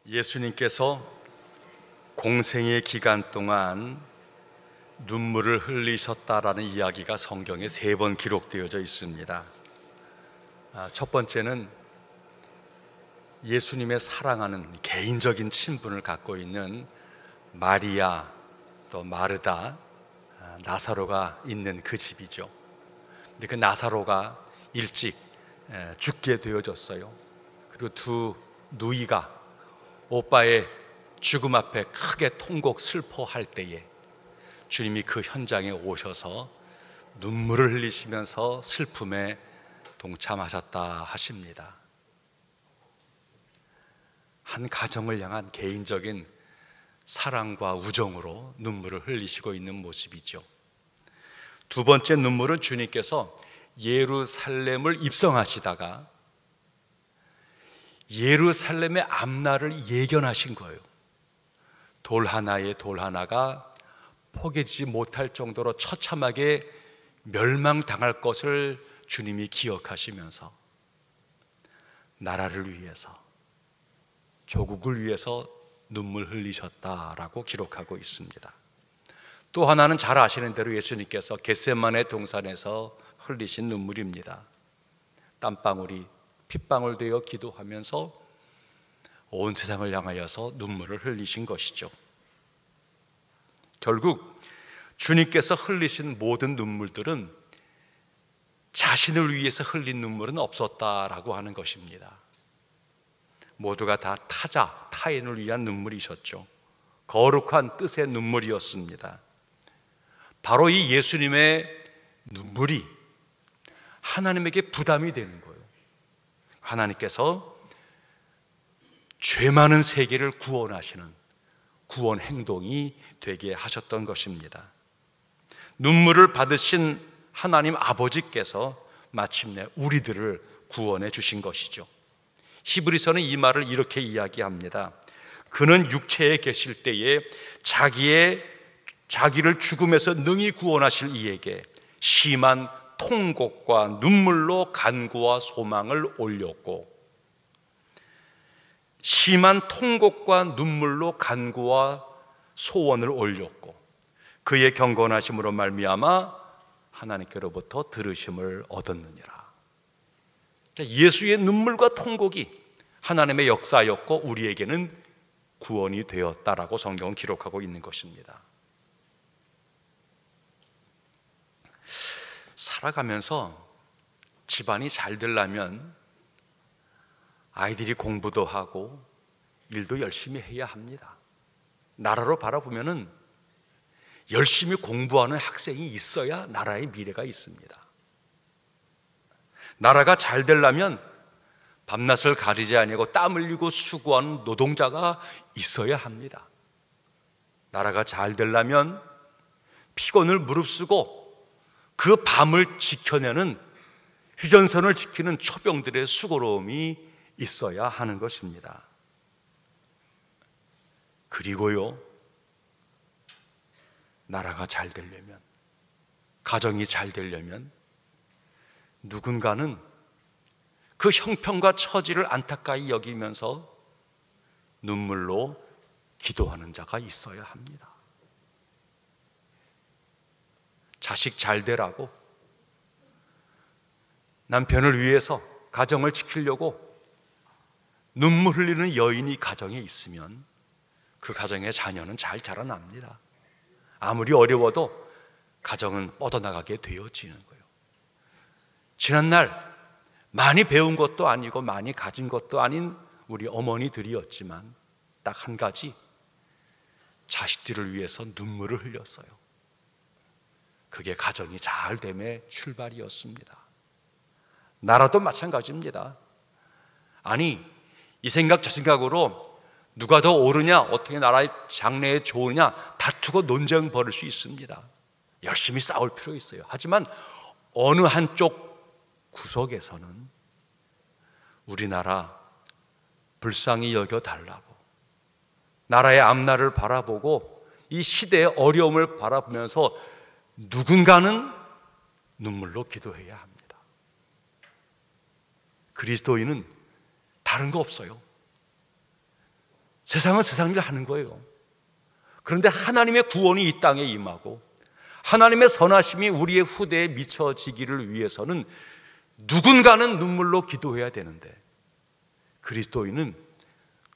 예수님께서 공생의 기간 동안 눈물을 흘리셨다라는 이야기가 성경에 3번 기록되어져 있습니다. 첫 번째는 예수님의 사랑하는 개인적인 친분을 갖고 있는 마리아, 또 마르다, 나사로가 있는 그 집이죠. 근데 그 나사로가 일찍 죽게 되어졌어요. 그리고 두 누이가 오빠의 죽음 앞에 크게 통곡 슬퍼할 때에 주님이 그 현장에 오셔서 눈물을 흘리시면서 슬픔에 동참하셨다 하십니다. 한 가정을 향한 개인적인 사랑과 우정으로 눈물을 흘리시고 있는 모습이죠. 두 번째 눈물은 주님께서 예루살렘을 입성하시다가 예루살렘의 앞날을 예견하신 거예요. 돌 하나에 돌 하나가 포개지지 못할 정도로 처참하게 멸망당할 것을 주님이 기억하시면서 나라를 위해서, 조국을 위해서 눈물 흘리셨다라고 기록하고 있습니다. 또 하나는 잘 아시는 대로 예수님께서 겟세마네 동산에서 흘리신 눈물입니다. 땀방울이 핏방울 되어 기도하면서 온 세상을 향하여서 눈물을 흘리신 것이죠. 결국 주님께서 흘리신 모든 눈물들은 자신을 위해서 흘린 눈물은 없었다라고 하는 것입니다. 모두가 다 타자, 타인을 위한 눈물이셨죠. 거룩한 뜻의 눈물이었습니다. 바로 이 예수님의 눈물이 하나님에게 부담이 되는 거예요. 하나님께서 죄 많은 세계를 구원하시는 구원 행동이 되게 하셨던 것입니다. 눈물을 받으신 하나님 아버지께서 마침내 우리들을 구원해 주신 것이죠. 히브리서는 이 말을 이렇게 이야기합니다. 그는 육체에 계실 때에 자기를 죽음에서 능히 구원하실 이에게 심한 통곡과 눈물로 간구와 소망을 올렸고, 심한 통곡과 눈물로 간구와 소원을 올렸고 그의 경건하심으로 말미암아 하나님께로부터 들으심을 얻었느니라. 예수의 눈물과 통곡이 하나님의 역사였고 우리에게는 구원이 되었다라고 성경은 기록하고 있는 것입니다. 살아가면서 집안이 잘 되려면 아이들이 공부도 하고 일도 열심히 해야 합니다. 나라로 바라보면은 열심히 공부하는 학생이 있어야 나라의 미래가 있습니다. 나라가 잘 되려면 밤낮을 가리지 아니하고 땀 흘리고 수고하는 노동자가 있어야 합니다. 나라가 잘 되려면 피곤을 무릅쓰고 그 밤을 지켜내는, 휴전선을 지키는 초병들의 수고로움이 있어야 하는 것입니다. 그리고요, 나라가 잘 되려면, 가정이 잘 되려면 누군가는 그 형편과 처지를 안타까이 여기면서 눈물로 기도하는 자가 있어야 합니다. 자식 잘 되라고, 남편을 위해서 가정을 지키려고 눈물 흘리는 여인이 가정에 있으면 그 가정의 자녀는 잘 자라납니다. 아무리 어려워도 가정은 뻗어나가게 되어지는 거예요. 지난날 많이 배운 것도 아니고 많이 가진 것도 아닌 우리 어머니들이었지만 딱 한 가지, 자식들을 위해서 눈물을 흘렸어요. 그게 가정이 잘 됨의 출발이었습니다. 나라도 마찬가지입니다. 아니, 이 생각 저 생각으로 누가 더 옳으냐, 어떻게 나라의 장래에 좋으냐 다투고 논쟁 벌일 수 있습니다. 열심히 싸울 필요 있어요. 하지만 어느 한쪽 구석에서는 우리나라 불쌍히 여겨달라고, 나라의 앞날을 바라보고 이 시대의 어려움을 바라보면서 누군가는 눈물로 기도해야 합니다. 그리스도인은 다른 거 없어요. 세상은 세상 일 하는 거예요. 그런데 하나님의 구원이 이 땅에 임하고 하나님의 선하심이 우리의 후대에 미쳐지기를 위해서는 누군가는 눈물로 기도해야 되는데 그리스도인은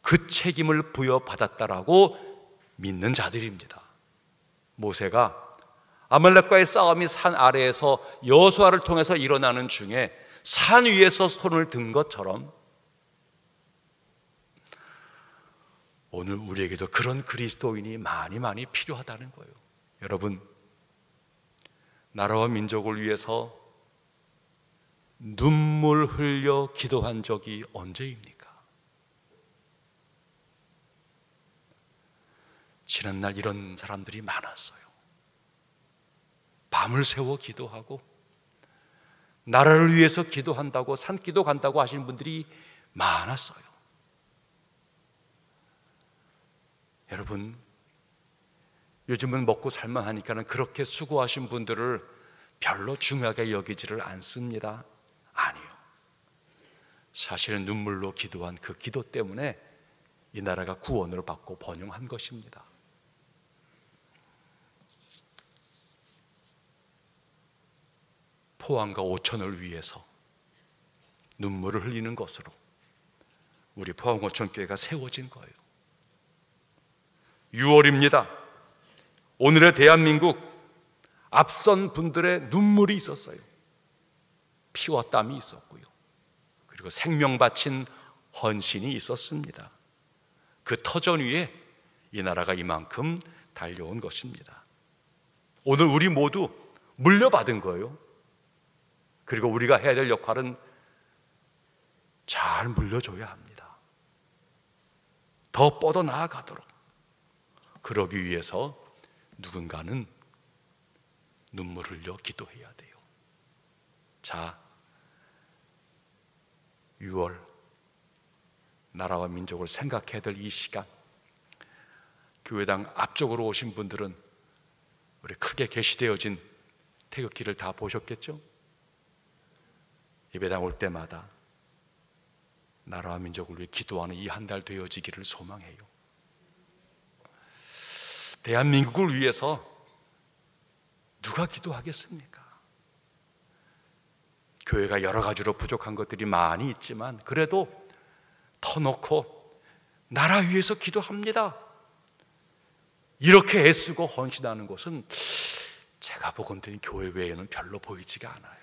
그 책임을 부여받았다라고 믿는 자들입니다. 모세가 아말렉과의 싸움이 산 아래에서 여호수아를 통해서 일어나는 중에 산 위에서 손을 든 것처럼 오늘 우리에게도 그런 그리스도인이 많이 필요하다는 거예요. 여러분, 나라와 민족을 위해서 눈물 흘려 기도한 적이 언제입니까? 지난날 이런 사람들이 많았어요. 밤을 새워 기도하고 나라를 위해서 기도한다고 산기도 간다고 하시는 분들이 많았어요. 여러분, 요즘은 먹고 살만하니까는 그렇게 수고하신 분들을 별로 중요하게 여기지를 않습니다. 아니요. 사실은 눈물로 기도한 그 기도 때문에 이 나라가 구원을 받고 번영한 것입니다. 포항과 오천을 위해서 눈물을 흘리는 것으로 우리 포항 오천교회가 세워진 거예요. 6월입니다. 오늘의 대한민국 앞선 분들의 눈물이 있었어요. 피와 땀이 있었고요. 그리고 생명 바친 헌신이 있었습니다. 그 터전 위에 이 나라가 이만큼 달려온 것입니다. 오늘 우리 모두 물려받은 거예요. 그리고 우리가 해야 될 역할은 잘 물려줘야 합니다. 더 뻗어 나아가도록. 그러기 위해서 누군가는 눈물을 흘려 기도해야 돼요. 자, 6월 나라와 민족을 생각해야 될 이 시간, 교회당 앞쪽으로 오신 분들은 우리 크게 게시되어진 태극기를 다 보셨겠죠? 예배당 올 때마다 나라와 민족을 위해 기도하는 이 한 달 되어지기를 소망해요. 대한민국을 위해서 누가 기도하겠습니까? 교회가 여러 가지로 부족한 것들이 많이 있지만 그래도 터놓고 나라 위해서 기도합니다. 이렇게 애쓰고 헌신하는 곳은 제가 보건대는 교회 외에는 별로 보이지가 않아요.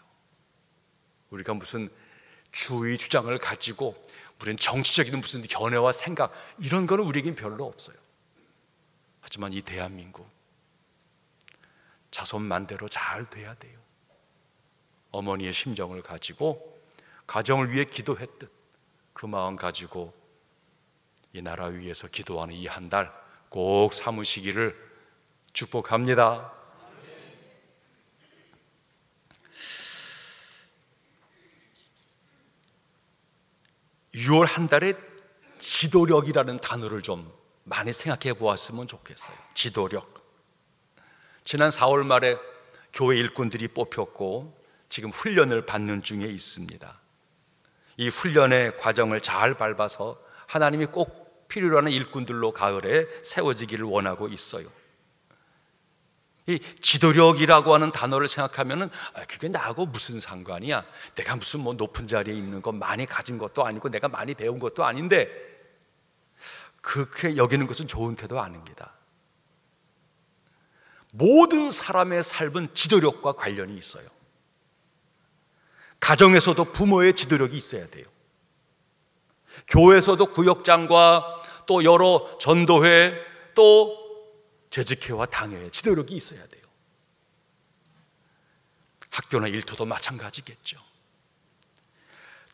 우리가 무슨 주의 주장을 가지고 우리는 정치적인 무슨 견해와 생각 이런 거는 우리에겐 별로 없어요. 하지만 이 대한민국 자손만대로 잘 돼야 돼요. 어머니의 심정을 가지고 가정을 위해 기도했듯 그 마음 가지고 이 나라 위해서 기도하는 이 한 달 꼭 삼으시기를 축복합니다. 6월 한 달에 지도력이라는 단어를 좀 많이 생각해 보았으면 좋겠어요. 지도력. 지난 4월 말에 교회 일꾼들이 뽑혔고 지금 훈련을 받는 중에 있습니다. 이 훈련의 과정을 잘 밟아서 하나님이 꼭 필요로 하는 일꾼들로 가을에 세워지기를 원하고 있어요. 이 지도력이라고 하는 단어를 생각하면은 그게 나하고 무슨 상관이야? 내가 무슨 뭐 높은 자리에 있는 거 많이 가진 것도 아니고 내가 많이 배운 것도 아닌데 그렇게 여기는 것은 좋은 태도 아닙니다. 모든 사람의 삶은 지도력과 관련이 있어요. 가정에서도 부모의 지도력이 있어야 돼요. 교회에서도 구역장과 또 여러 전도회 또 재직회와 당회에 지도력이 있어야 돼요. 학교나 일터도 마찬가지겠죠.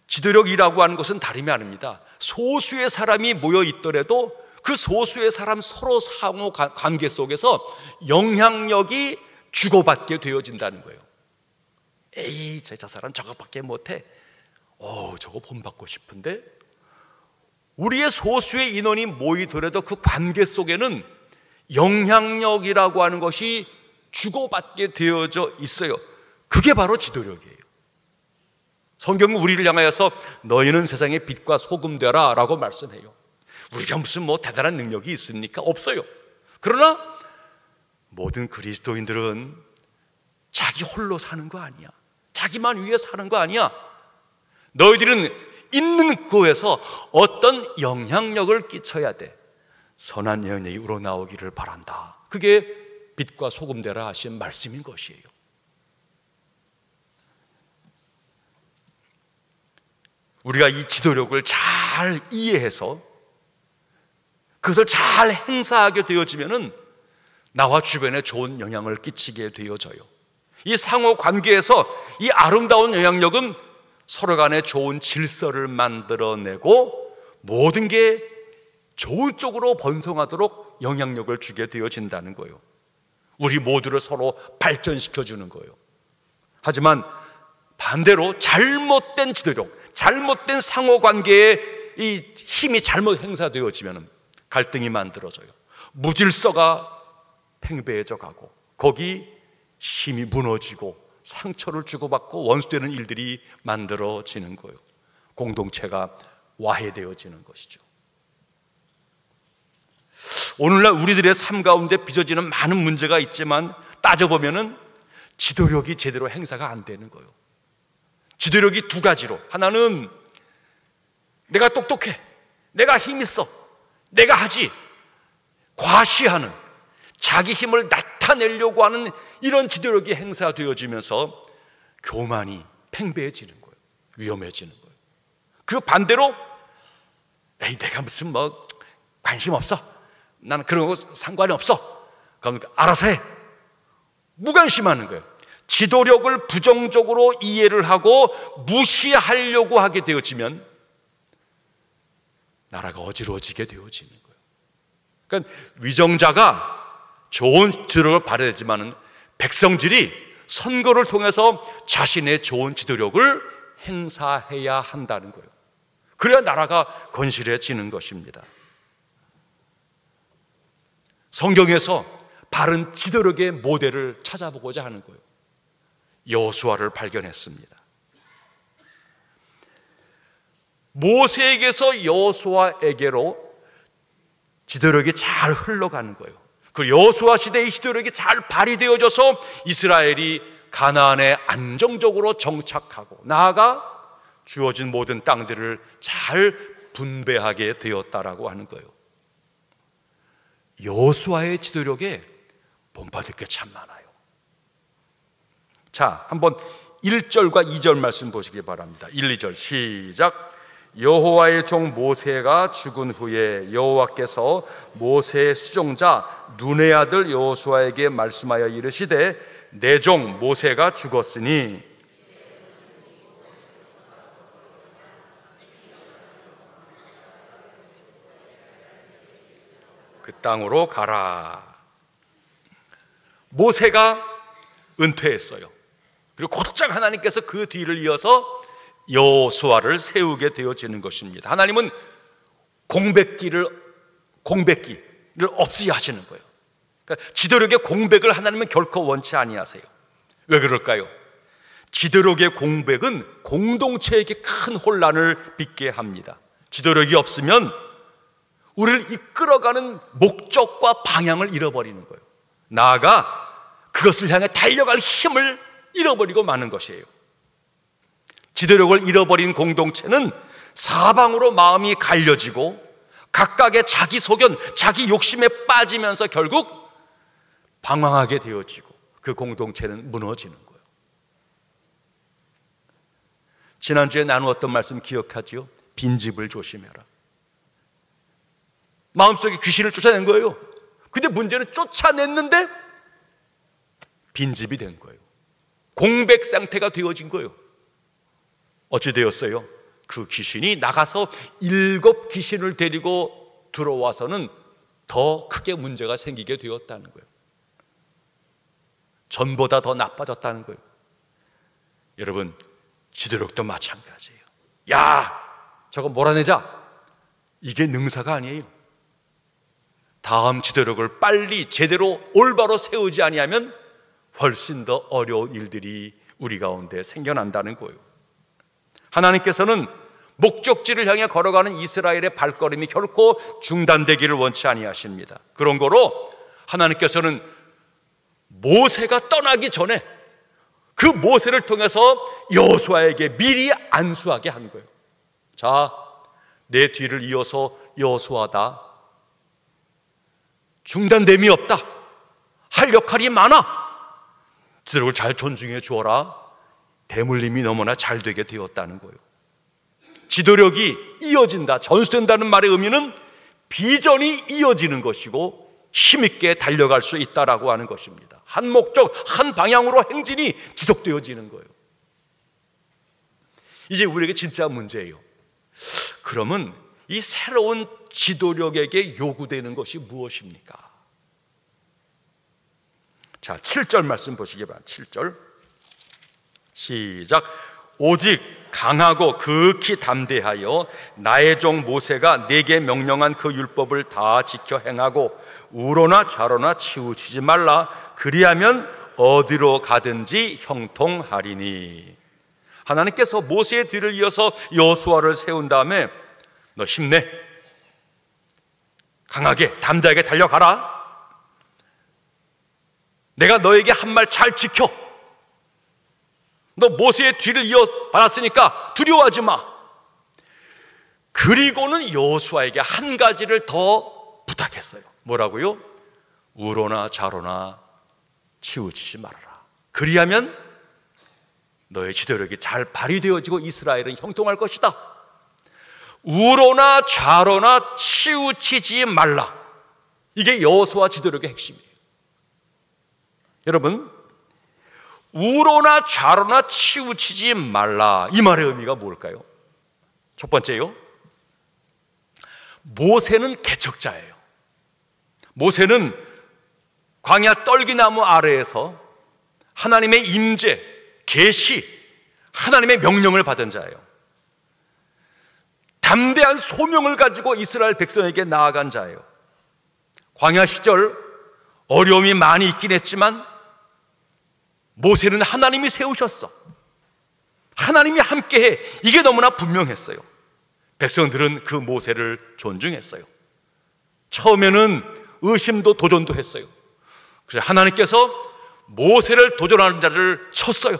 지도력이라고 하는 것은 다름이 아닙니다. 소수의 사람이 모여 있더라도 그 소수의 사람 서로 상호 관계 속에서 영향력이 주고받게 되어진다는 거예요. 에이, 저 사람 저것밖에 못해. 저거 본받고 싶은데. 우리의 소수의 인원이 모이더라도 그 관계 속에는 영향력이라고 하는 것이 주고받게 되어져 있어요. 그게 바로 지도력이에요. 성경은 우리를 향하여서 너희는 세상의 빛과 소금 되라 라고 말씀해요. 우리가 무슨 뭐 대단한 능력이 있습니까? 없어요. 그러나 모든 그리스도인들은 자기 홀로 사는 거 아니야. 자기만 위해 사는 거 아니야. 너희들은 있는 곳에서 어떤 영향력을 끼쳐야 돼. 선한 영향력이 우러나오기를 바란다. 그게 빛과 소금 되라 하신 말씀인 것이에요. 우리가 이 지도력을 잘 이해해서 그것을 잘 행사하게 되어지면은 나와 주변에 좋은 영향을 끼치게 되어져요. 이 상호 관계에서 이 아름다운 영향력은 서로 간에 좋은 질서를 만들어내고 모든 게 좋은 쪽으로 번성하도록 영향력을 주게 되어진다는 거예요. 우리 모두를 서로 발전시켜 주는 거예요. 하지만 반대로 잘못된 지도력, 잘못된 상호관계에 이 힘이 잘못 행사되어지면 갈등이 만들어져요. 무질서가 팽배해져 가고 거기 힘이 무너지고 상처를 주고받고 원수되는 일들이 만들어지는 거예요. 공동체가 와해되어지는 것이죠. 오늘날 우리들의 삶 가운데 빚어지는 많은 문제가 있지만 따져보면은 지도력이 제대로 행사가 안 되는 거예요. 지도력이 두 가지로, 하나는 내가 똑똑해, 내가 힘 있어, 내가 하지, 과시하는, 자기 힘을 나타내려고 하는 이런 지도력이 행사되어지면서 교만이 팽배해지는 거예요. 위험해지는 거예요. 그 반대로 에이 내가 무슨 뭐 관심 없어, 나는 그런 거 상관이 없어, 그럼 알아서 해, 무관심하는 거예요. 지도력을 부정적으로 이해를 하고 무시하려고 하게 되어지면 나라가 어지러워지게 되어지는 거예요. 그러니까 위정자가 좋은 지도력을 발휘하지만은 백성들이 선거를 통해서 자신의 좋은 지도력을 행사해야 한다는 거예요. 그래야 나라가 건실해지는 것입니다. 성경에서 바른 지도력의 모델을 찾아보고자 하는 거예요. 여호수아를 발견했습니다. 모세에게서 여호수아에게로 지도력이 잘 흘러가는 거예요. 그 여호수아 시대의 지도력이 잘 발휘되어져서 이스라엘이 가나안에 안정적으로 정착하고 나아가 주어진 모든 땅들을 잘 분배하게 되었다라고 하는 거예요. 여호수아의 지도력에 본받을 게 참 많아요. 자, 한번 1절과 2절 말씀 보시기 바랍니다. 1, 2절 시작. 여호와의 종 모세가 죽은 후에 여호와께서 모세의 수종자 눈의 아들 여호수아에게 말씀하여 이르시되 내 종 모세가 죽었으니 그 땅으로 가라. 모세가 은퇴했어요. 그리고 곧장 하나님께서 그 뒤를 이어서 여호수아를 세우게 되어지는 것입니다. 하나님은 공백기를 없이 하시는 거예요. 그러니까 지도력의 공백을 하나님은 결코 원치 아니하세요. 왜 그럴까요? 지도력의 공백은 공동체에게 큰 혼란을 빚게 합니다. 지도력이 없으면 우리를 이끌어가는 목적과 방향을 잃어버리는 거예요. 나아가 그것을 향해 달려갈 힘을 잃어버리고 마는 것이에요. 지도력을 잃어버린 공동체는 사방으로 마음이 갈려지고 각각의 자기 소견, 자기 욕심에 빠지면서 결국 방황하게 되어지고 그 공동체는 무너지는 거예요. 지난주에 나누었던 말씀 기억하지요? 빈집을 조심해라. 마음속에 귀신을 쫓아낸 거예요. 근데 문제는 쫓아냈는데 빈집이 된 거예요. 공백 상태가 되어진 거예요. 어찌 되었어요? 그 귀신이 나가서 7 귀신을 데리고 들어와서는 더 크게 문제가 생기게 되었다는 거예요. 전보다 더 나빠졌다는 거예요. 여러분, 지도력도 마찬가지예요. 야, 저거 몰아내자. 이게 능사가 아니에요. 다음 지도력을 빨리 제대로 올바로 세우지 아니하면 훨씬 더 어려운 일들이 우리 가운데 생겨난다는 거예요. 하나님께서는 목적지를 향해 걸어가는 이스라엘의 발걸음이 결코 중단되기를 원치 아니하십니다. 그런 거로 하나님께서는 모세가 떠나기 전에 그 모세를 통해서 여호수아에게 미리 안수하게 한 거예요. 자, 내 뒤를 이어서 여호수아다. 중단됨이 없다. 할 역할이 많아. 지도력을 잘 존중해 주어라. 대물림이 너무나 잘 되게 되었다는 거예요. 지도력이 이어진다, 전수된다는 말의 의미는 비전이 이어지는 것이고 힘있게 달려갈 수 있다라고 하는 것입니다. 한 목적, 한 방향으로 행진이 지속되어지는 거예요. 이제 우리에게 진짜 문제예요. 그러면 이 새로운 지도력에게 요구되는 것이 무엇입니까? 자, 7절 말씀 보시기 바랍니다. 7절 시작. 오직 강하고 극히 담대하여 나의 종 모세가 내게 명령한 그 율법을 다 지켜 행하고 우로나 좌로나 치우치지 말라. 그리하면 어디로 가든지 형통하리니. 하나님께서 모세의 뒤를 이어서 여호수아를 세운 다음에 너 힘내, 강하게 담대하게 달려가라. 내가 너에게 한 말 잘 지켜. 너 모세의 뒤를 이어받았으니까 두려워하지 마. 그리고는 여호수아에게 한 가지를 더 부탁했어요. 뭐라고요? 우로나 좌로나 치우치지 말아라. 그리하면 너의 지도력이 잘 발휘되어지고 이스라엘은 형통할 것이다. 우로나 좌로나 치우치지 말라. 이게 여호수아 지도력의 핵심이에요. 여러분, 우로나 좌로나 치우치지 말라, 이 말의 의미가 뭘까요? 첫 번째요, 모세는 개척자예요. 모세는 광야 떨기나무 아래에서 하나님의 임재, 계시, 하나님의 명령을 받은 자예요. 담대한 소명을 가지고 이스라엘 백성에게 나아간 자예요. 광야 시절 어려움이 많이 있긴 했지만 모세는 하나님이 세우셨어. 하나님이 함께해. 이게 너무나 분명했어요. 백성들은 그 모세를 존중했어요. 처음에는 의심도 도전도 했어요. 그래서 하나님께서 모세를 도전하는 자를 쳤어요.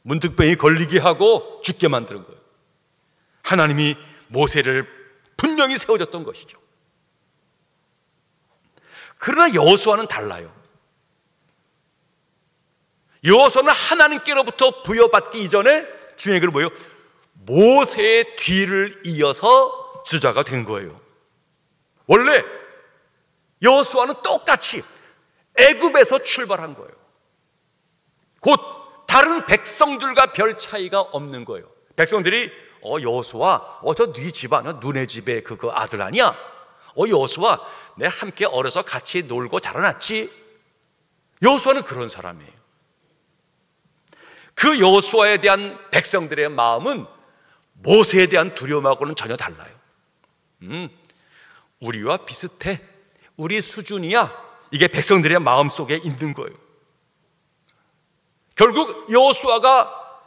문득병이 걸리게 하고 죽게 만드는 거예요. 하나님이 모세를 분명히 세워줬던 것이죠. 그러나 여호수아는 달라요. 여호수아는 하나님께로부터 부여받기 이전에 중요한 게 뭐예요? 모세의 뒤를 이어서 지도자가 된 거예요. 원래 여호수아는 똑같이 애굽에서 출발한 거예요. 곧 다른 백성들과 별 차이가 없는 거예요. 백성들이 여호수아, 저 네 집안, 누네 집에 그 아들 아니야? 여호수아, 내 함께 어려서 같이 놀고 자라났지? 여호수아는 그런 사람이에요. 그 여호수아에 대한 백성들의 마음은 모세에 대한 두려움하고는 전혀 달라요. 우리와 비슷해, 우리 수준이야, 이게 백성들의 마음 속에 있는 거예요. 결국 여호수아가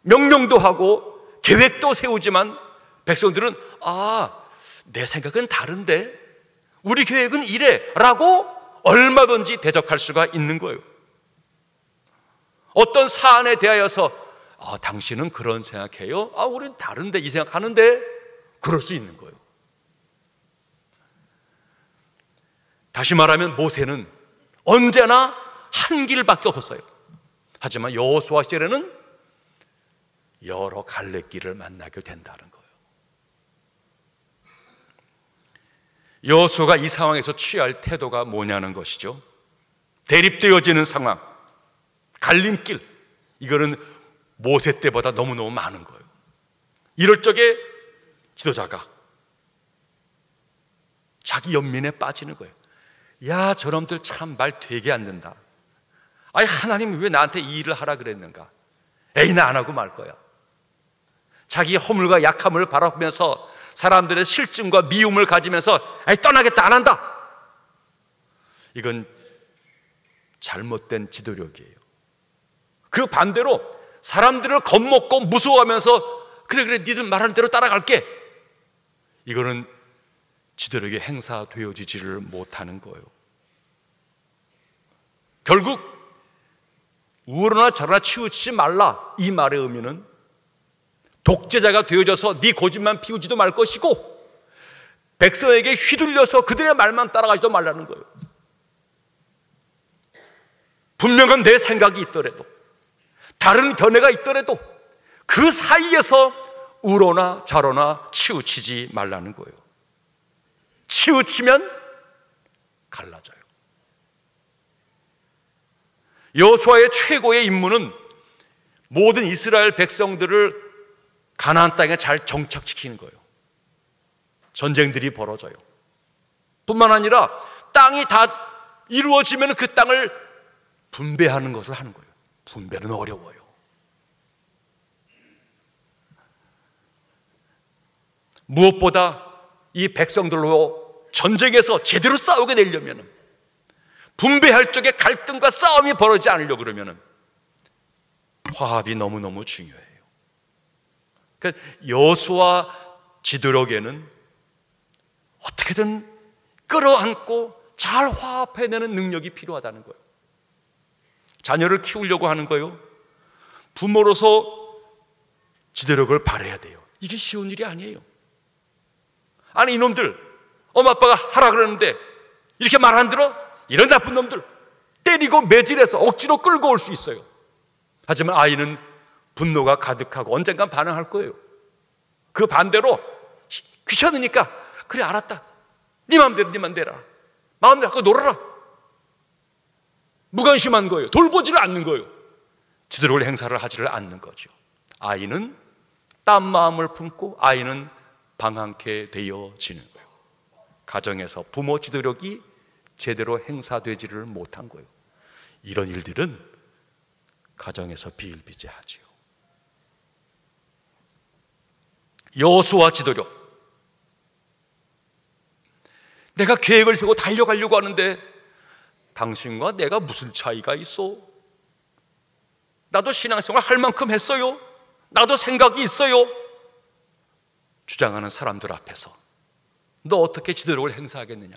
명령도 하고 계획도 세우지만 백성들은 내 생각은 다른데, 우리 계획은 이래 라고 얼마든지 대적할 수가 있는 거예요. 어떤 사안에 대하여서 당신은 그런 생각해요? 우리는 다른데, 이 생각하는데, 그럴 수 있는 거예요. 다시 말하면 모세는 언제나 한 길밖에 없었어요. 하지만 여호수아 시절에는 여러 갈래길을 만나게 된다는 거예요. 여호수아가 이 상황에서 취할 태도가 뭐냐는 것이죠. 대립되어지는 상황, 갈림길, 이거는 모세 때보다 너무너무 많은 거예요. 이럴 적에 지도자가 자기 연민에 빠지는 거예요. 야, 저놈들 참 말 되게 안 된다. 하나님이 왜 나한테 이 일을 하라 그랬는가? 나 안 하고 말 거야. 자기 허물과 약함을 바라보면서 사람들의 실증과 미움을 가지면서 떠나겠다, 안 한다. 이건 잘못된 지도력이에요. 그 반대로 사람들을 겁먹고 무서워하면서 그래 니들 말하는 대로 따라갈게. 이거는 지도력이 행사되어지지를 못하는 거예요. 결국 우러나 저러나 치우치지 말라, 이 말의 의미는 독재자가 되어져서 네 고집만 피우지도 말 것이고 백성에게 휘둘려서 그들의 말만 따라가지도 말라는 거예요. 분명한 내 생각이 있더라도, 다른 견해가 있더라도 그 사이에서 우러나 좌러나 치우치지 말라는 거예요. 치우치면 갈라져요. 여호수아의 최고의 임무는 모든 이스라엘 백성들을 가나안 땅에 잘 정착시키는 거예요. 전쟁들이 벌어져요. 뿐만 아니라 땅이 다 이루어지면 그 땅을 분배하는 것을 하는 거예요. 분배는 어려워요. 무엇보다 이 백성들로 전쟁에서 제대로 싸우게 되려면, 분배할 적에 갈등과 싸움이 벌어지지 않으려고 그러면 화합이 너무너무 중요해요. 그러니까 여호수아 지도력에는 어떻게든 끌어안고 잘 화합해내는 능력이 필요하다는 거예요. 자녀를 키우려고 하는 거예요. 부모로서 지도력을 발휘해야 돼요. 이게 쉬운 일이 아니에요. 아니, 이놈들 엄마 아빠가 하라 그러는데 이렇게 말 안 들어? 이런 나쁜 놈들 때리고 매질해서 억지로 끌고 올 수 있어요. 하지만 아이는 분노가 가득하고 언젠간 반항할 거예요. 그 반대로 귀찮으니까 그래 알았다, 네 맘대로 네만 대라, 마음대로 갖고 놀아라, 무관심한 거예요. 돌보지를 않는 거예요. 지도력을 행사를 하지를 않는 거죠. 아이는 딴 마음을 품고 아이는 방황케 되어지는 거예요. 가정에서 부모 지도력이 제대로 행사되지를 못한 거예요. 이런 일들은 가정에서 비일비재하지요. 여호수아 지도력, 내가 계획을 세우고 달려가려고 하는데 당신과 내가 무슨 차이가 있어? 나도 신앙생활 할 만큼 했어요. 나도 생각이 있어요. 주장하는 사람들 앞에서 너 어떻게 지도력을 행사하겠느냐?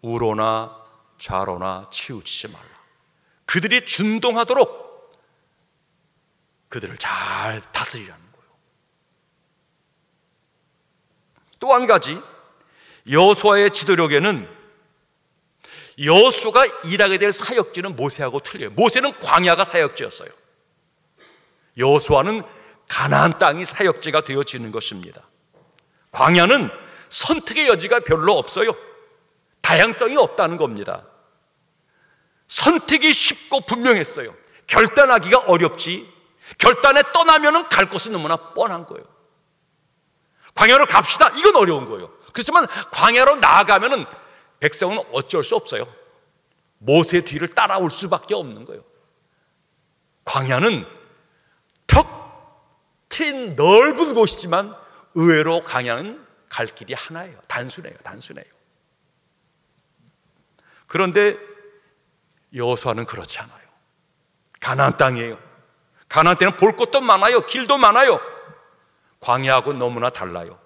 우로나 좌로나 치우치지 말라. 그들이 준동하도록 그들을 잘 다스리라는 거예요. 또 한 가지, 여호수아의 지도력에는 여호수아가 일하게 될 사역지는 모세하고 틀려요. 모세는 광야가 사역지였어요. 여호수아는 가나안 땅이 사역지가 되어지는 것입니다. 광야는 선택의 여지가 별로 없어요. 다양성이 없다는 겁니다. 선택이 쉽고 분명했어요. 결단하기가 어렵지, 결단에 떠나면 갈 곳은 너무나 뻔한 거예요. 광야로 갑시다, 이건 어려운 거예요. 그렇지만 광야로 나아가면 백성은 어쩔 수 없어요. 모세 뒤를 따라올 수밖에 없는 거예요. 광야는 턱 트인 넓은 곳이지만 의외로 광야는 갈 길이 하나예요. 단순해요. 그런데 여호수아는 그렇지 않아요. 가나안 땅이에요. 가나안 땅은 볼 것도 많아요. 길도 많아요. 광야하고 너무나 달라요.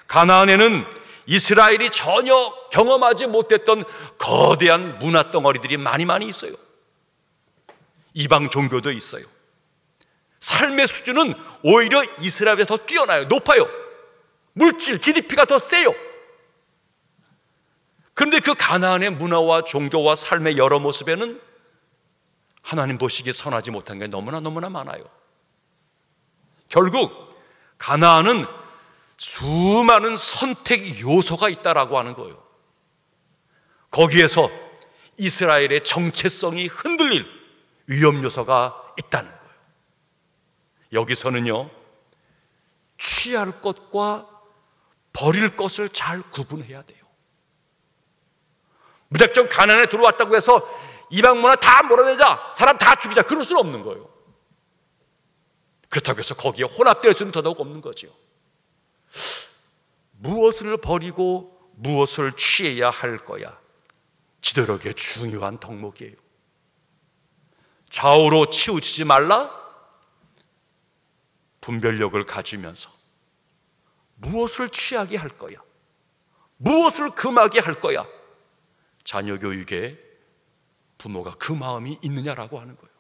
가나안에는 이스라엘이 전혀 경험하지 못했던 거대한 문화 덩어리들이 많이 있어요. 이방 종교도 있어요. 삶의 수준은 오히려 이스라엘에 더 뛰어나요. 높아요. 물질, GDP가 더 세요. 그런데 그 가나안의 문화와 종교와 삶의 여러 모습에는 하나님 보시기에 선하지 못한 게 너무나 많아요. 결국 가나안은 수많은 선택 요소가 있다라고 하는 거예요. 거기에서 이스라엘의 정체성이 흔들릴 위험 요소가 있다는 거예요. 여기서는요, 취할 것과 버릴 것을 잘 구분해야 돼요. 무작정 가나안에 들어왔다고 해서 이방 문화 다 몰아내자, 사람 다 죽이자, 그럴 수는 없는 거예요. 그렇다고 해서 거기에 혼합될 수는 더더욱 없는 거죠. 무엇을 버리고 무엇을 취해야 할 거야, 지도력의 중요한 덕목이에요. 좌우로 치우치지 말라, 분별력을 가지면서 무엇을 취하게 할 거야, 무엇을 금하게 할 거야, 자녀 교육에 부모가 그 마음이 있느냐라고 하는 거예요.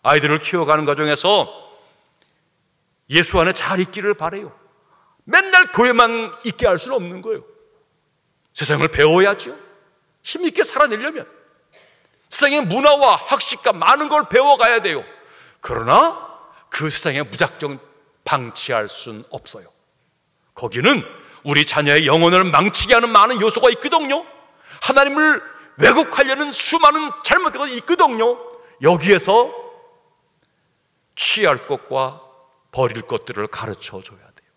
아이들을 키워가는 과정에서 예수 안에 잘 있기를 바라요. 맨날 교회만 있게 할 수는 없는 거예요. 세상을 배워야죠. 힘있게 살아내려면 세상의 문화와 학식과 많은 걸 배워가야 돼요. 그러나 그 세상에 무작정 방치할 수는 없어요. 거기는 우리 자녀의 영혼을 망치게 하는 많은 요소가 있거든요. 하나님을 왜곡하려는 수많은 잘못된 것이 있거든요. 여기에서 취할 것과 버릴 것들을 가르쳐 줘야 돼요.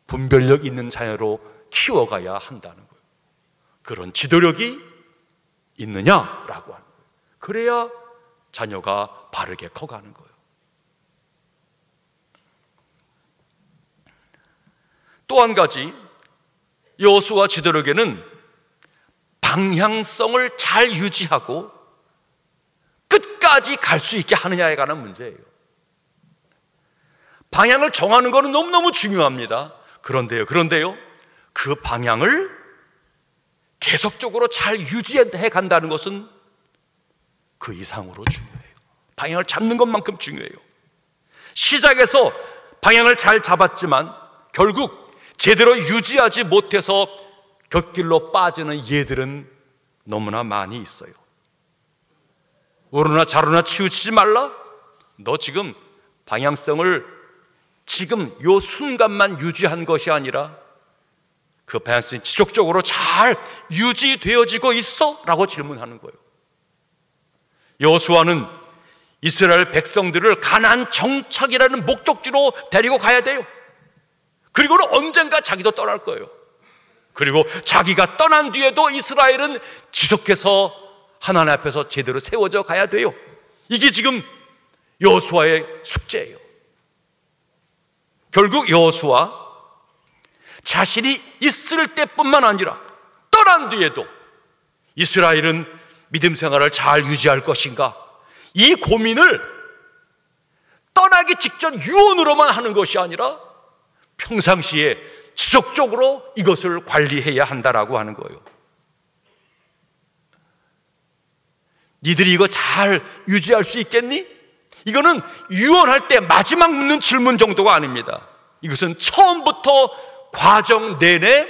분별력 있는 자녀로 키워가야 한다는 거예요. 그런 지도력이 있느냐라고 하는 거예요. 그래야 자녀가 바르게 커가는 거예요. 또 한 가지, 여호수아 지도력에는 방향성을 잘 유지하고 끝까지 갈 수 있게 하느냐에 관한 문제예요. 방향을 정하는 것은 너무너무 중요합니다. 그런데요, 그 방향을 계속적으로 잘 유지해 간다는 것은 그 이상으로 중요해요. 방향을 잡는 것만큼 중요해요. 시작에서 방향을 잘 잡았지만 결국 제대로 유지하지 못해서 곁길로 빠지는 예들은 너무나 많이 있어요. 오르나 좌로나 치우치지 말라. 너 지금 방향성을 지금 요 순간만 유지한 것이 아니라 그 방향성이 지속적으로 잘 유지되어지고 있어? 라고 질문하는 거예요. 여호수아는 이스라엘 백성들을 가나안 정착이라는 목적지로 데리고 가야 돼요. 그리고는 언젠가 자기도 떠날 거예요. 그리고 자기가 떠난 뒤에도 이스라엘은 지속해서 하나님 앞에서 제대로 세워져 가야 돼요. 이게 지금 여호수아의 숙제예요. 결국 여호수아 자신이 있을 때뿐만 아니라 떠난 뒤에도 이스라엘은 믿음 생활을 잘 유지할 것인가, 이 고민을 떠나기 직전 유언으로만 하는 것이 아니라 평상시에 지속적으로 이것을 관리해야 한다라고 하는 거예요. 니들이 이거 잘 유지할 수 있겠니? 이거는 유언할 때 마지막 묻는 질문 정도가 아닙니다. 이것은 처음부터 과정 내내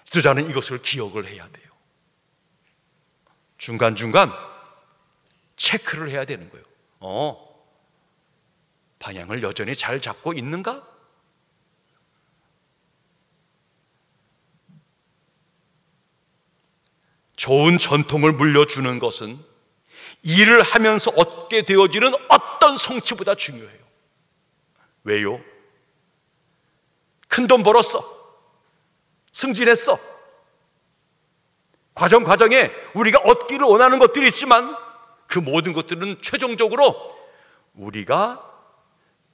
지도자는 이것을 기억을 해야 돼요. 중간중간 체크를 해야 되는 거예요. 방향을 여전히 잘 잡고 있는가? 좋은 전통을 물려주는 것은 일을 하면서 얻게 되어지는 어떤 성취보다 중요해요. 왜요? 큰 돈 벌었어, 승진했어, 과정에 우리가 얻기를 원하는 것들이 있지만 그 모든 것들은 최종적으로 우리가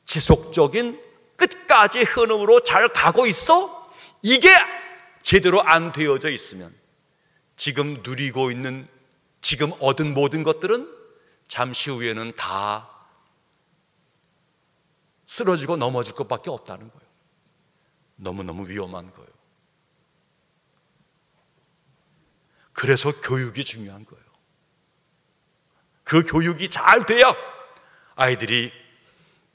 지속적인 끝까지 흐름으로 잘 가고 있어? 이게 제대로 안 되어져 있으면 지금 누리고 있는, 지금 얻은 모든 것들은 잠시 후에는 다 쓰러지고 넘어질 것밖에 없다는 거예요. 너무너무 위험한 거예요. 그래서 교육이 중요한 거예요. 그 교육이 잘 돼야 아이들이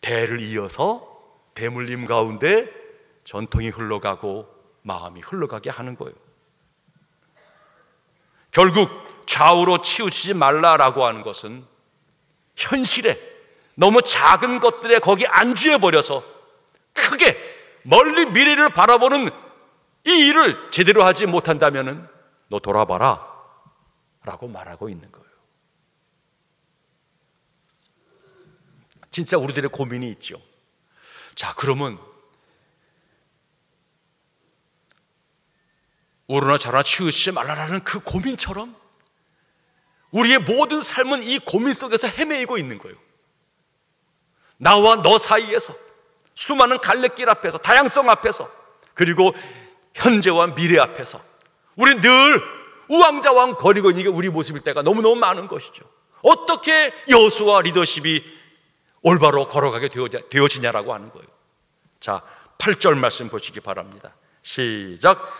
대를 이어서 대물림 가운데 전통이 흘러가고 마음이 흘러가게 하는 거예요. 결국 좌우로 치우치지 말라라고 하는 것은 현실에 너무 작은 것들에 거기 안주해버려서 크게 멀리 미래를 바라보는 이 일을 제대로 하지 못한다면 너 돌아봐라 라고 말하고 있는 거예요. 진짜 우리들의 고민이 있죠. 자, 그러면 오르나 좌로나 치우치지 말라라는 그 고민처럼 우리의 모든 삶은 이 고민 속에서 헤매이고 있는 거예요. 나와 너 사이에서, 수많은 갈래길 앞에서, 다양성 앞에서, 그리고 현재와 미래 앞에서 우리 늘 우왕좌왕 거리고 있는 게 우리 모습일 때가 너무너무 많은 것이죠. 어떻게 여호수아 리더십이 올바로 걸어가게 되어지냐라고 하는 거예요. 자, 8절 말씀 보시기 바랍니다. 시작.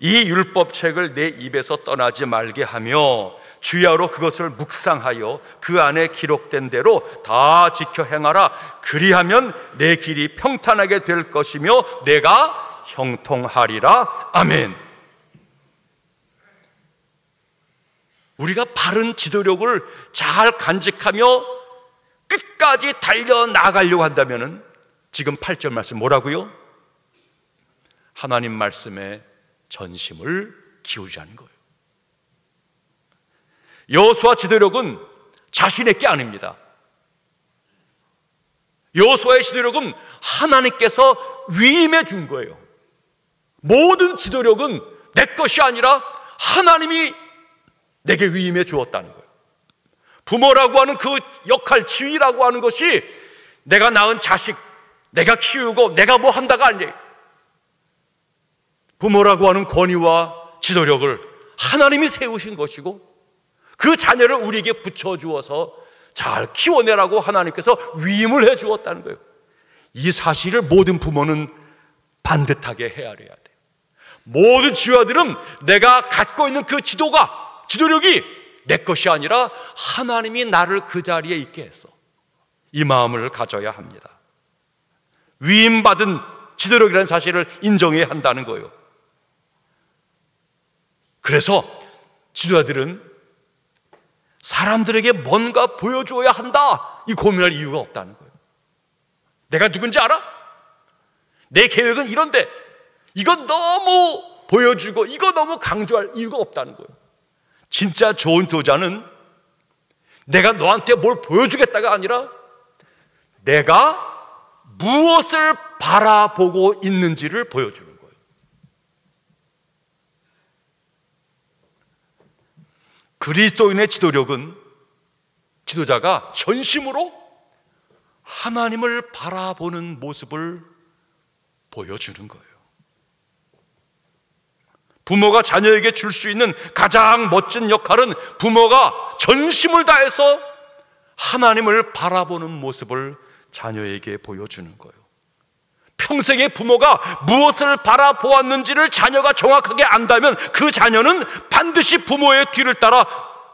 이 율법책을 내 입에서 떠나지 말게 하며 주야로 그것을 묵상하여 그 안에 기록된 대로 다 지켜 행하라. 그리하면 내 길이 평탄하게 될 것이며 내가 형통하리라. 아멘. 우리가 바른 지도력을 잘 간직하며 끝까지 달려나가려고 한다면 지금 8절 말씀 뭐라고요? 하나님 말씀에 전심을 기울이라는 거예요. 여호수아 지도력은 자신의 게 아닙니다. 여호수아의 지도력은 하나님께서 위임해 준 거예요. 모든 지도력은 내 것이 아니라 하나님이 내게 위임해 주었다는 거예요. 부모라고 하는 그 역할, 지위라고 하는 것이 내가 낳은 자식, 내가 키우고 내가 뭐 한다가 아니에요. 부모라고 하는 권위와 지도력을 하나님이 세우신 것이고 그 자녀를 우리에게 붙여주어서 잘 키워내라고 하나님께서 위임을 해 주었다는 거예요. 이 사실을 모든 부모는 반듯하게 헤아려야 돼요. 모든 지휘자들은 내가 갖고 있는 그 지도력이 내 것이 아니라 하나님이 나를 그 자리에 있게 했어. 이 마음을 가져야 합니다. 위임받은 지도력이라는 사실을 인정해야 한다는 거예요. 그래서 지도자들은 사람들에게 뭔가 보여줘야 한다, 이 고민할 이유가 없다는 거예요. 내가 누군지 알아? 내 계획은 이런데 이건 너무 보여주고 이거 너무 강조할 이유가 없다는 거예요. 진짜 좋은 지도자는 내가 너한테 뭘 보여주겠다가 아니라 내가 무엇을 바라보고 있는지를 보여주는 거예요. 그리스도인의 지도력은 지도자가 전심으로 하나님을 바라보는 모습을 보여주는 거예요. 부모가 자녀에게 줄 수 있는 가장 멋진 역할은 부모가 전심을 다해서 하나님을 바라보는 모습을 자녀에게 보여주는 거예요. 평생에 부모가 무엇을 바라보았는지를 자녀가 정확하게 안다면 그 자녀는 반드시 부모의 뒤를 따라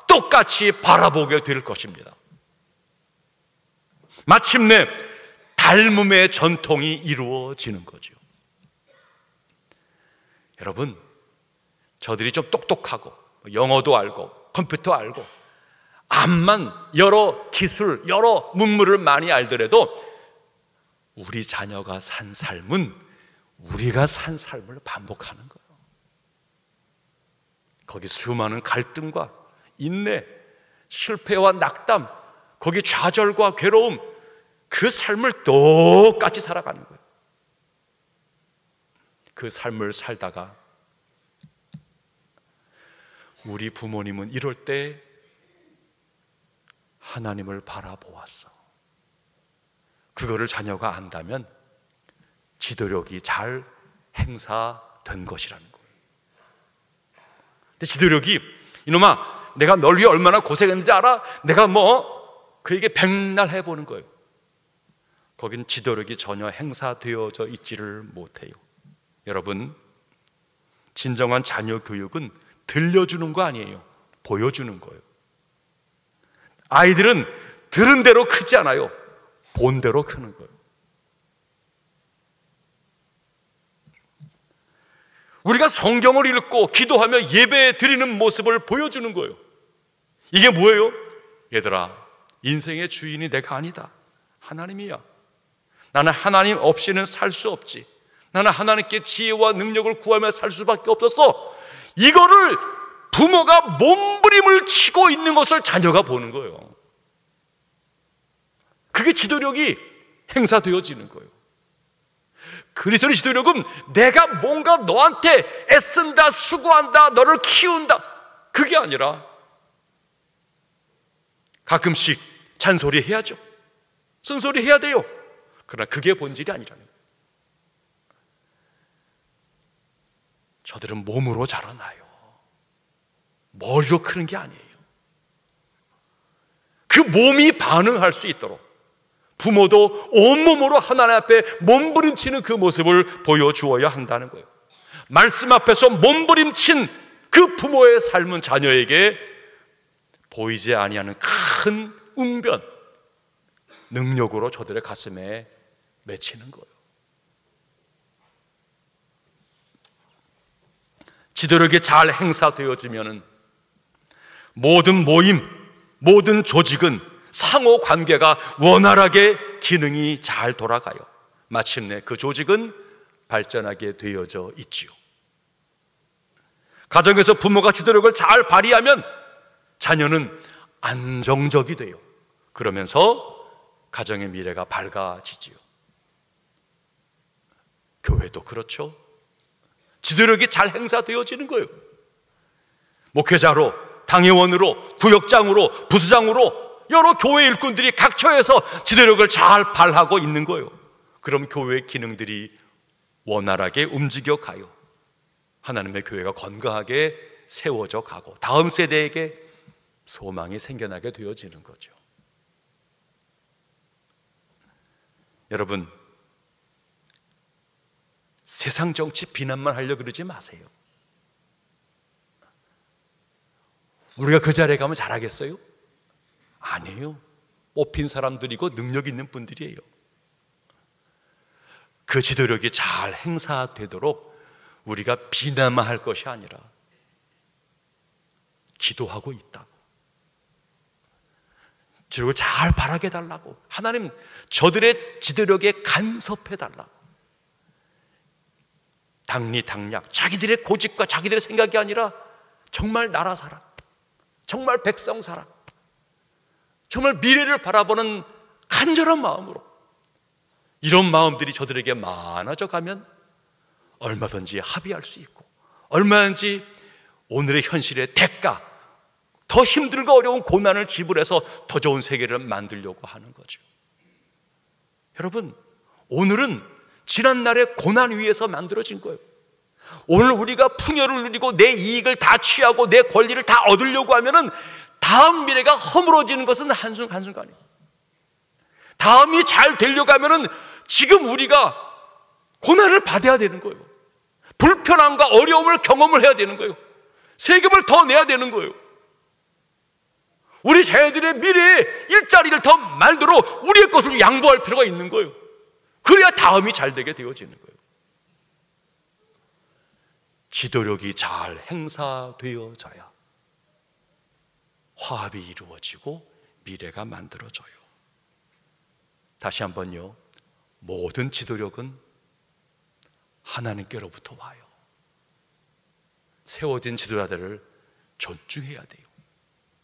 똑같이 바라보게 될 것입니다. 마침내 닮음의 전통이 이루어지는 거죠. 여러분, 저들이 좀 똑똑하고 영어도 알고 컴퓨터 알고 암만 여러 기술, 여러 문물을 많이 알더라도 우리 자녀가 산 삶은 우리가 산 삶을 반복하는 거예요. 거기 수많은 갈등과 인내, 실패와 낙담, 거기 좌절과 괴로움, 그 삶을 똑같이 살아가는 거예요. 그 삶을 살다가 우리 부모님은 이럴 때 하나님을 바라보았어. 그거를 자녀가 안다면 지도력이 잘 행사된 것이라는 거예요. 근데 지도력이 이놈아 내가 널 위해 얼마나 고생했는지 알아? 내가 그에게 백날 해보는 거예요. 거긴 지도력이 전혀 행사되어져 있지를 못해요. 여러분, 진정한 자녀 교육은 들려주는 거 아니에요. 보여주는 거예요. 아이들은 들은 대로 크지 않아요. 본 대로 크는 거예요. 우리가 성경을 읽고 기도하며 예배 드리는 모습을 보여주는 거예요. 이게 뭐예요? 얘들아, 인생의 주인이 내가 아니다. 하나님이야. 나는 하나님 없이는 살 수 없지. 나는 하나님께 지혜와 능력을 구하며 살 수밖에 없었어. 이거를 부모가 몸부림을 치고 있는 것을 자녀가 보는 거예요. 그게 지도력이 행사되어지는 거예요. 그리스도의 지도력은 내가 뭔가 너한테 애쓴다, 수고한다, 너를 키운다, 그게 아니라 가끔씩 잔소리 해야죠. 쓴소리 해야 돼요. 그러나 그게 본질이 아니라는 거예요. 저들은 몸으로 자라나요. 머리로 크는 게 아니에요. 그 몸이 반응할 수 있도록 부모도 온몸으로 하나님 앞에 몸부림치는 그 모습을 보여주어야 한다는 거예요. 말씀 앞에서 몸부림친 그 부모의 삶은 자녀에게 보이지 아니하는 큰 웅변, 능력으로 저들의 가슴에 맺히는 거예요. 지도력이 잘 행사되어지면은 모든 모임, 모든 조직은 상호 관계가 원활하게 기능이 잘 돌아가요. 마침내 그 조직은 발전하게 되어져 있지요. 가정에서 부모가 지도력을 잘 발휘하면 자녀는 안정적이 돼요. 그러면서 가정의 미래가 밝아지지요. 교회도 그렇죠. 지도력이 잘 행사되어지는 거예요. 목회자로, 당회원으로, 구역장으로, 부수장으로 여러 교회 일꾼들이 각 처에서 지도력을 잘 발하고 있는 거예요. 그럼 교회의 기능들이 원활하게 움직여 가요. 하나님의 교회가 건강하게 세워져 가고 다음 세대에게 소망이 생겨나게 되어지는 거죠. 여러분, 세상 정치 비난만 하려고 그러지 마세요. 우리가 그 자리에 가면 잘하겠어요? 아니에요. 뽑힌 사람들이고 능력 있는 분들이에요. 그 지도력이 잘 행사되도록 우리가 비난만 할 것이 아니라 기도하고 있다고, 지도력을 잘 바라게 해달라고, 하나님 저들의 지도력에 간섭해달라고, 당리당략, 자기들의 고집과 자기들의 생각이 아니라 정말 나라 사랑, 정말 백성 사랑, 정말 미래를 바라보는 간절한 마음으로 이런 마음들이 저들에게 많아져 가면 얼마든지 합의할 수 있고 얼마든지 오늘의 현실의 대가, 더 힘들고 어려운 고난을 지불해서 더 좋은 세계를 만들려고 하는 거죠. 여러분, 오늘은 지난날의 고난 위에서 만들어진 거예요. 오늘 우리가 풍요를 누리고 내 이익을 다 취하고 내 권리를 다 얻으려고 하면은 다음 미래가 허물어지는 것은 한순간이에요. 다음이 잘 되려고 하면은 지금 우리가 고난을 받아야 되는 거예요. 불편함과 어려움을 경험을 해야 되는 거예요. 세금을 더 내야 되는 거예요. 우리 자녀들의 미래에 일자리를 더 만들어 우리의 것을 양보할 필요가 있는 거예요. 그래야 다음이 잘 되게 되어지는 거예요. 지도력이 잘 행사되어져야 화합이 이루어지고 미래가 만들어져요. 다시 한번요, 모든 지도력은 하나님께로부터 와요. 세워진 지도자들을 존중해야 돼요.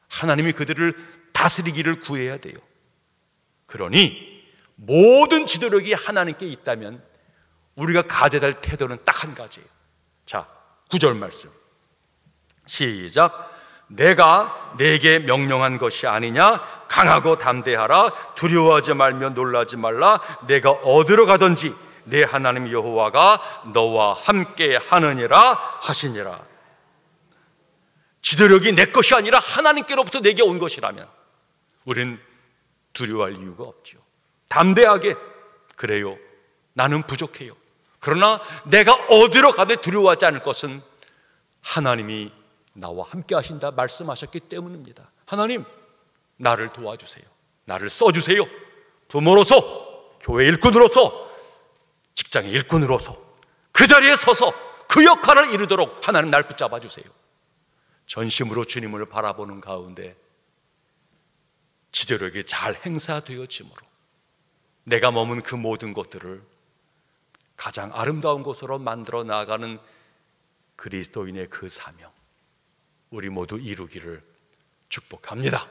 하나님이 그들을 다스리기를 구해야 돼요. 그러니 모든 지도력이 하나님께 있다면 우리가 가져야 될 태도는 딱 한 가지예요. 자, 9절 말씀 시작. 내가 내게 명령한 것이 아니냐? 강하고 담대하라. 두려워하지 말며 놀라지 말라. 내가 어디로 가든지 내 하나님 여호와가 너와 함께 하느니라 하시니라. 지도력이 내 것이 아니라 하나님께로부터 내게 온 것이라면 우리는 두려워할 이유가 없죠. 담대하게, 그래요, 나는 부족해요. 그러나 내가 어디로 가든 두려워하지 않을 것은 하나님이 나와 함께 하신다 말씀하셨기 때문입니다. 하나님, 나를 도와주세요. 나를 써주세요. 부모로서, 교회 일꾼으로서, 직장의 일꾼으로서 그 자리에 서서 그 역할을 이루도록 하나님 날 붙잡아 주세요. 전심으로 주님을 바라보는 가운데 지도력이 잘 행사되어지므로 내가 머문 그 모든 것들을 가장 아름다운 곳으로 만들어 나아가는 그리스도인의 그 사명, 우리 모두 이루기를 축복합니다.